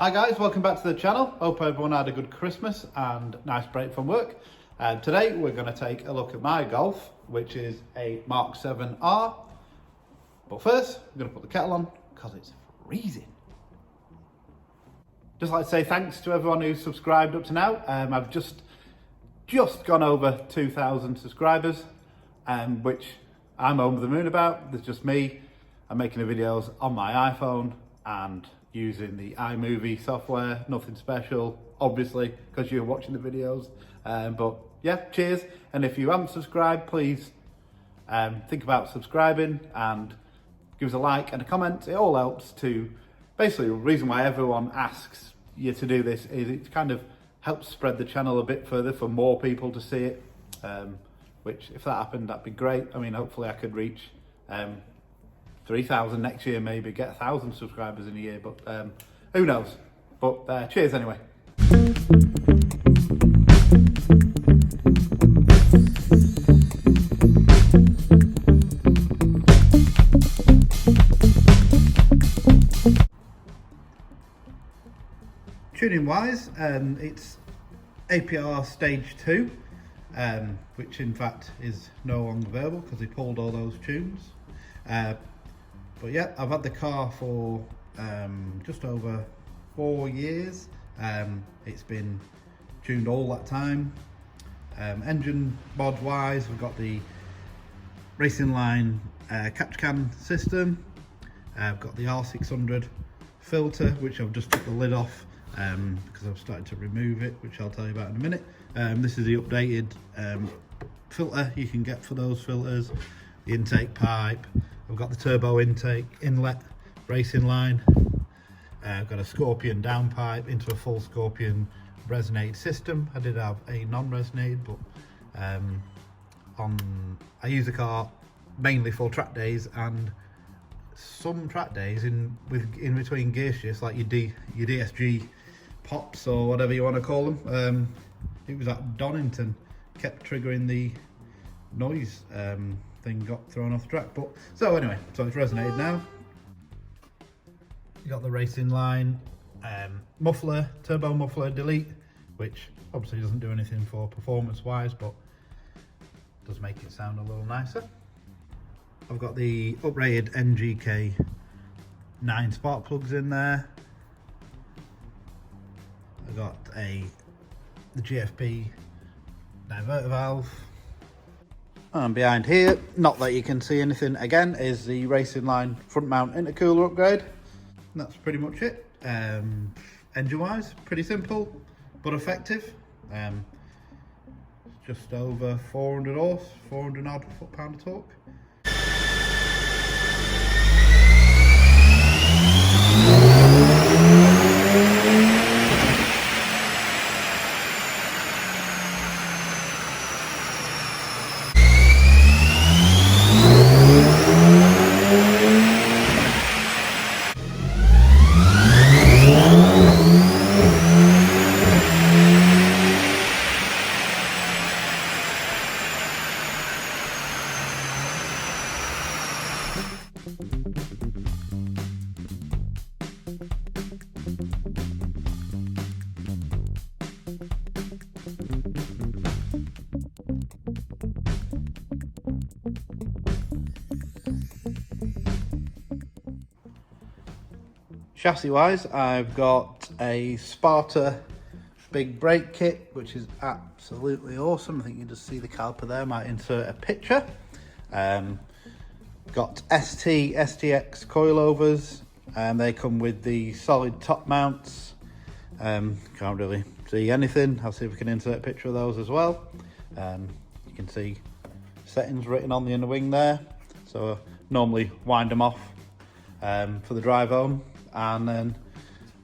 Hi guys, welcome back to the channel. Hope everyone had a good Christmas and nice break from work. Today we're going to take a look at my Golf, which is a Mark 7R. But first, we're going to put the kettle on because it's freezing. Just like to say thanks to everyone who's subscribed up to now. I've just gone over 2,000 subscribers, which I'm over the moon about. There's just me. I'm making the videos on my iPhone and using the iMovie software. Nothing special, obviously, because you're watching the videos. But yeah, cheers. And if you haven't subscribed, please think about subscribing and give us a like and a comment. It all helps to, basically the reason why everyone asks you to do this is it kind of helps spread the channel a bit further for more people to see it. Which if that happened, that'd be great. I mean, hopefully I could reach 3,000 next year, maybe get 1,000 subscribers in a year, but who knows. But cheers anyway. Tuning wise, it's APR stage 2, which in fact is no longer available because they pulled all those tunes. But yeah, I've had the car for just over 4 years. It's been tuned all that time. Engine mod wise, we've got the Racingline catch can system. I've got the R600 filter, which I've just took the lid off because I've started to remove it, which I'll tell you about in a minute. This is the updated filter you can get for those filters. The intake pipe. I've got the turbo intake inlet Racingline. I've got a Scorpion downpipe into a full Scorpion resonated system. I did have a non-resonated, but I use the car mainly for track days and some track days in between gear shifts, like your DSG pops or whatever you want to call them. It was at Donington, kept triggering the noise thing, got thrown off the track. But so anyway, so it's resonated now. You got the Racingline muffler, turbo muffler delete, which obviously doesn't do anything for performance wise, but does make it sound a little nicer. I've got the uprated NGK 9 spark plugs in there. I've got the GFP diverter valve. And behind here, not that you can see anything again, is the Racingline front mount intercooler upgrade. And that's pretty much it. Engine wise, pretty simple but effective. Just over 400 horse, 400 odd foot-pound of torque. Chassis wise, I've got a Sparta big brake kit, which is absolutely awesome. I think you can just see the caliper there. I might insert a picture. Got STX coilovers, and they come with the solid top mounts. Can't really see anything. I'll see if we can insert a picture of those as well. You can see settings written on the inner wing there. So I normally wind them off for the drive home, and then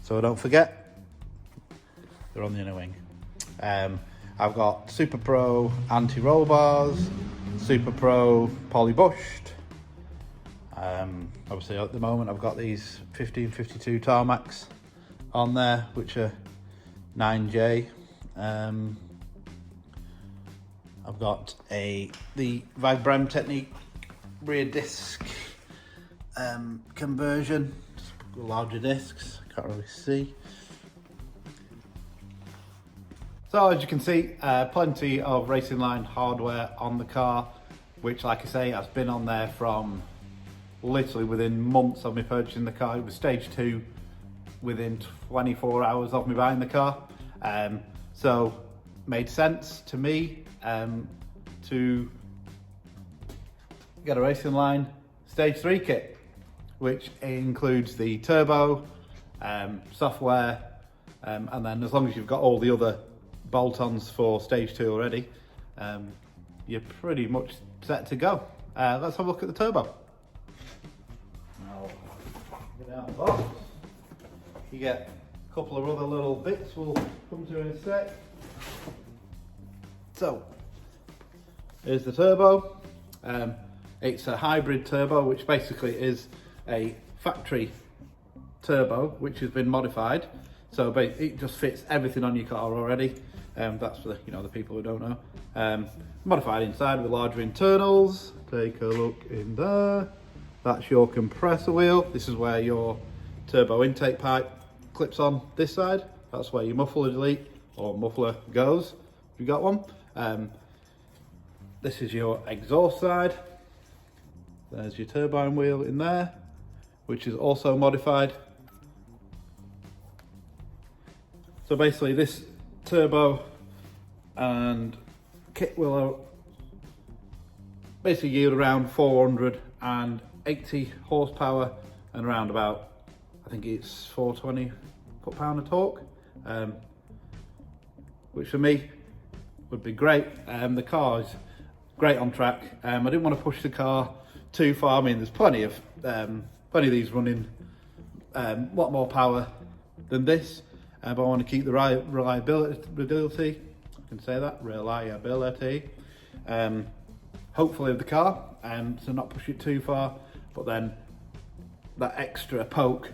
so I don't forget, they're on the inner wing. I've got Super Pro anti-roll bars, Super Pro poly bushed. Obviously at the moment I've got these 1552 tarmacs on there, which are 9J. I've got the Vibram Technique rear disc conversion, larger discs, can't really see. So as you can see, plenty of Racingline hardware on the car, which, like I say, has been on there from literally within months of me purchasing the car. It was stage 2 within 24 hours of me buying the car. So made sense to me to get a Racingline stage 3 kit, which includes the turbo, software, and then as long as you've got all the other bolt-ons for stage 2 already, you're pretty much set to go. Let's have a look at the turbo. Now, get out the box. You get a couple of other little bits we'll come to in a sec. So, here's the turbo. It's a hybrid turbo, which basically is a factory turbo which has been modified. So it just fits everything on your car already. That's for the people who don't know. Modified inside with larger internals. Take a look in there. That's your compressor wheel. This is where your turbo intake pipe clips on this side. That's where your muffler delete or muffler goes, if you got one. This is your exhaust side. There's your turbine wheel in there, which is also modified. So basically this turbo and kit will basically yield around 480 horsepower and around about, I think it's 420 foot-pound of torque, which for me would be great. The car is great on track. I didn't want to push the car too far. I mean, there's plenty of these running a lot more power than this, but I want to keep the reliability. I can say that, reliability. Hopefully of the car, so not push it too far, but then that extra poke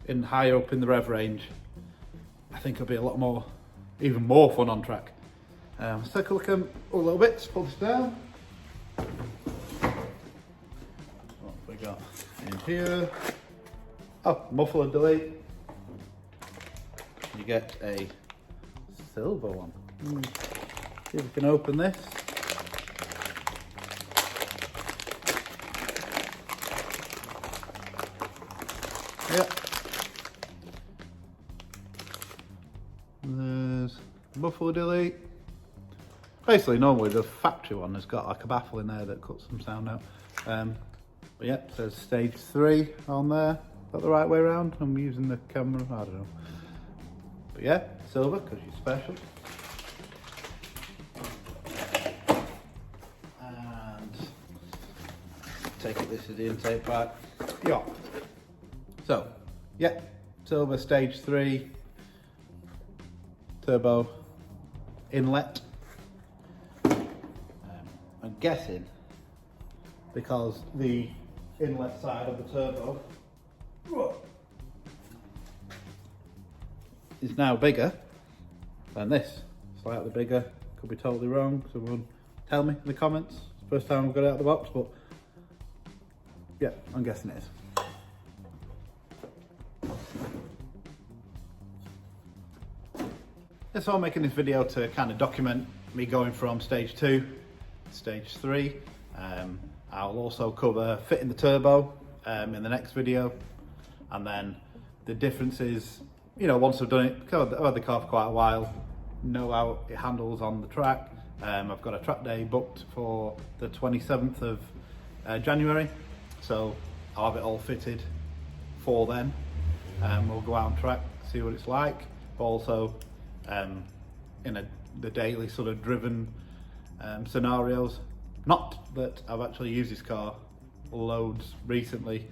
in higher up in the rev range, I think it'll be a lot more, even more fun on track. Let's take a look at all the little bits. Pull this down. What have we got in here? Oh, muffler delete. You get a silver one. See if we can open this. Yep. There's muffler delete. Basically, normally the factory one has got like a baffle in there that cuts some sound out. But yeah, it says stage 3 on there. Is that the right way around? I'm using the camera, I don't know. But yeah, silver, because you're special. And take it, this is the intake pipe. Yeah. So, yeah, silver stage 3 turbo inlet. I'm guessing because the inlet side of the turbo is now bigger than this. Slightly bigger, could be totally wrong. Someone tell me in the comments. It's the first time I've got it out of the box, but yeah, I'm guessing it is. Yeah, so I'm making this video to kind of document me going from stage 2 to stage 3. I'll also cover fitting the turbo in the next video, and then the differences, once I've done it, because I've had the car for quite a while, know how it handles on the track. I've got a track day booked for the 27th of January, so I'll have it all fitted for then. We'll go out on track, see what it's like, but also in the daily sort of driven scenarios. Not that I've actually used this car loads recently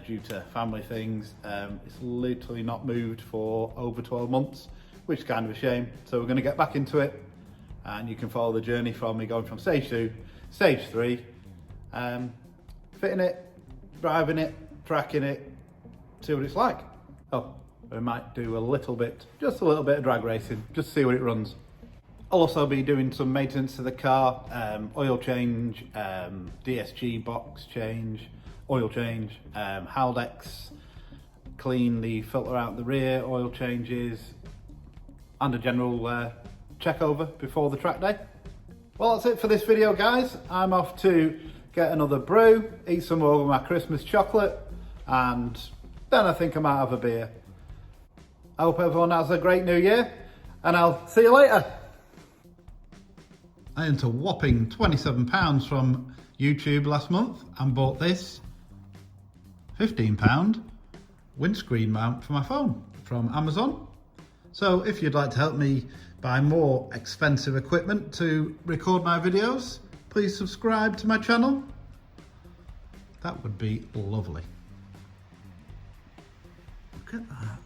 due to family things. It's literally not moved for over 12 months, which is kind of a shame. So we're going to get back into it, and you can follow the journey from me going from stage 2, stage 3, fitting it, driving it, tracking it, see what it's like. Oh, we might do just a little bit of drag racing, just to see what it runs. I'll also be doing some maintenance to the car, oil change, DSG box change, oil change, Haldex, clean the filter out the rear, oil changes, and a general check over before the track day. Well, that's it for this video, guys. I'm off to get another brew, eat some more of my Christmas chocolate, and then I think I might have a beer. I hope everyone has a great new year, and I'll see you later. I earned a whopping £27 from YouTube last month and bought this £15 windscreen mount for my phone from Amazon. So if you'd like to help me buy more expensive equipment to record my videos, please subscribe to my channel. That would be lovely. Look at that.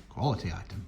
Quality item.